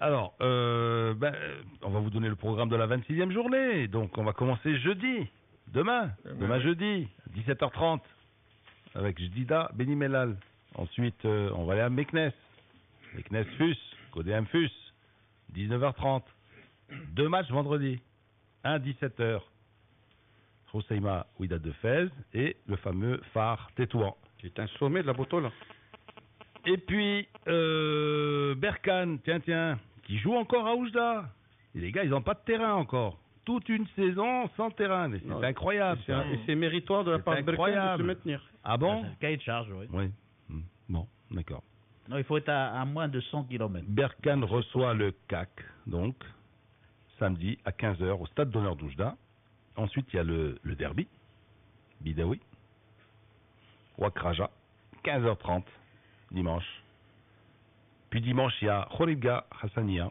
Alors, on va vous donner le programme de la 26e journée. Donc, on va commencer jeudi. Demain jeudi, 17h30, avec Jdida Benimelal. Ensuite, on va aller à Meknes. Meknes Fus, Codéam Fus, 19h30. 2 matchs vendredi. 17h. Roseima Ouida de Fez et le fameux phare Tétouan. C'est un sommet de la Botola. Et puis, Berkane, tiens, qui joue encore à Oujda. Et les gars, ils n'ont pas de terrain encore. Toute une saison sans terrain. C'est incroyable. Et c'est méritoire de la part de Berkane de se maintenir. Ah bon? Cahier de charge, oui. Oui. Bon, d'accord. Non, il faut être à moins de 100 km. Berkane reçoit le CAC, donc, samedi à 15h au stade d'honneur d'Oujda. Ensuite, il y a le derby, Bidaoui, Wak Raja, 15h30, dimanche. Puis dimanche, il y a Khoribga Hassania.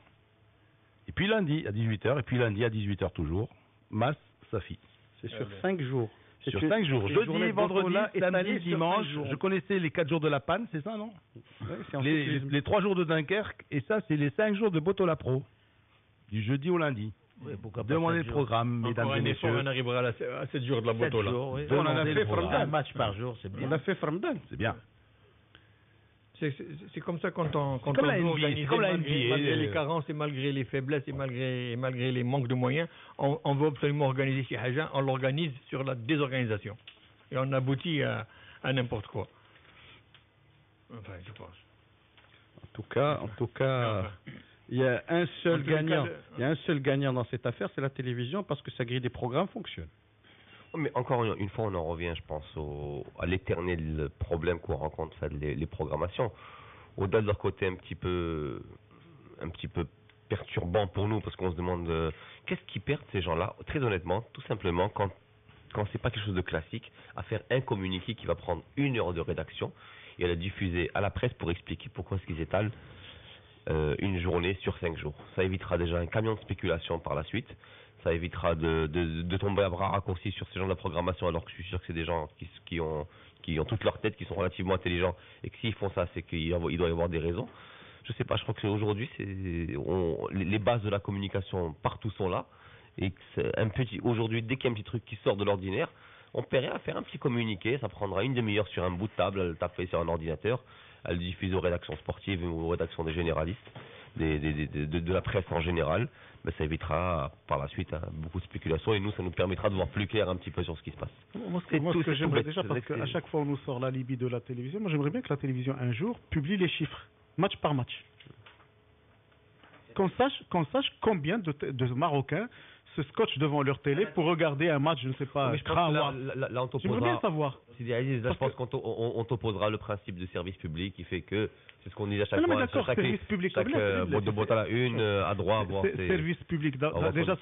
Et puis lundi à 18h, et puis lundi à 18h toujours, Mas Safi. C'est sur 5 jours. Sur 5 jours. Jeudi, vendredi, samedi, dimanche. Je connaissais les 4 jours de la panne, c'est ça, non? Les 3 jours de Dunkerque, et ça, c'est les 5 jours de Botola Pro. Du jeudi au lundi. Oui, demandez le programme, mesdames et messieurs. On arrivera à 7 jours de la Botola. Oui. On en a fait un match par jour, c'est bien. On a fait Framdan. C'est bien. C'est comme ça quand on comme la NBA, organise, comme la malgré NBA, les carences et malgré les faiblesses et malgré les manques de moyens, on veut absolument organiser chez Haja, on l'organise sur la désorganisation. Et on aboutit à n'importe quoi. Enfin, je pense. En tout cas, il y a un seul gagnant. Il y a un seul gagnant dans cette affaire, c'est la télévision, parce que sa grille des programmes fonctionne. Mais encore une fois, on en revient, je pense, à l'éternel problème qu'on rencontre, les programmations. Au-delà de leur côté un petit peu perturbant pour nous, parce qu'on se demande qu'est-ce qu'ils perdent ces gens-là, très honnêtement, tout simplement, quand c'est pas quelque chose de classique, à faire un communiqué qui va prendre 1 heure de rédaction et à le diffuser à la presse pour expliquer pourquoi est-ce qu'ils étalent une journée sur 5 jours. Ça évitera déjà un camion de spéculation par la suite. Ça évitera de tomber à bras raccourcis sur ces gens de la programmation, alors que je suis sûr que c'est des gens qui ont toute leur tête, qui sont relativement intelligents, et que s'ils font ça, c'est qu'il doit y avoir des raisons. Je sais pas, je crois qu'aujourd'hui, les bases de la communication partout sont là, et que aujourd'hui, dès qu'il y a un petit truc qui sort de l'ordinaire, on paierait à faire un petit communiqué, ça prendra 1 demi-heure sur un bout de table, à le taper sur un ordinateur, à le diffuser aux rédactions sportives ou aux rédactions des généralistes, de la presse en général. Mais ça évitera par la suite beaucoup de spéculation, et nous, ça nous permettra de voir plus clair un petit peu sur ce qui se passe. Moi, ce que j'aimerais déjà, parce qu'à chaque fois on nous sort l'alibi de la télévision, moi j'aimerais bien que la télévision un jour publie les chiffres, match par match. Qu'on sache combien de Marocains se scotchent devant leur télé pour regarder un match, je ne sais pas, là, on t'opposera. J'aimerais bien savoir. Je pense qu'on t'opposera le principe de service public qui fait que c'est ce qu'on dit à chaque non, fois. Mais d'accord, service public. Chaque de Botola, à droite, voir. Service public. Déjà,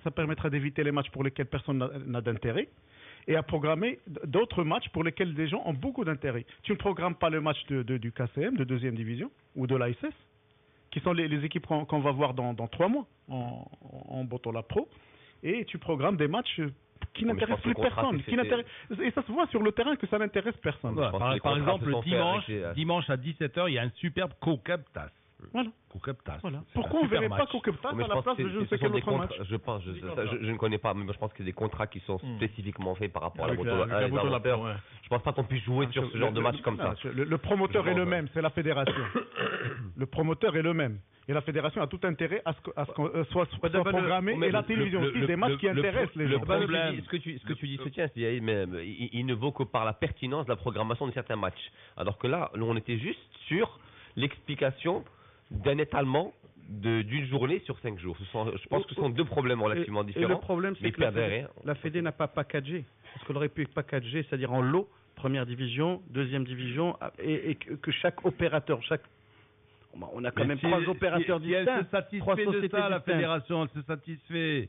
ça permettra d'éviter les matchs pour lesquels personne n'a d'intérêt, et à programmer d'autres matchs pour lesquels des gens ont beaucoup d'intérêt. Tu ne programmes pas le match du KCM, de 2e division, ou de l'ASS, qui sont les équipes qu'on va voir dans 3 mois en Botola Pro, et tu programmes des matchs qui n'intéressent plus personne. Et ça se voit sur le terrain que ça n'intéresse personne. Voilà. Par exemple, dimanche à 17h, il y a un superbe Kokab TAS. Voilà. Kokab TAS. Voilà. Pourquoi on ne verrait pas Kokab TAS à la place de je ne sais quel autre match? Je ne connais pas, mais je pense que c'est des contrats qui sont spécifiquement faits par rapport à la Botola. Je pense pas qu'on puisse jouer sur ce genre de match comme ça. Le promoteur est le même, c'est la fédération. Le promoteur est le même. Et la fédération a tout intérêt à ce qu'on soit programmé, et la télévision aussi, des matchs qui intéressent les gens. Ce que tu dis se tient, il ne vaut que par la pertinence de la programmation de certains matchs. Alors que là, nous, on était juste sur l'explication d'un étalement d'une journée sur 5 jours. Je pense que ce sont 2 problèmes relativement différents. Et le problème, c'est que la Fédé n'a pas packagé. Parce qu'elle aurait pu packager, c'est-à-dire en lot, 1re division, 2e division, et que chaque opérateur, on a quand même 3 opérateurs distincts. Elle se satisfait de ça, la fédération, elle se satisfait.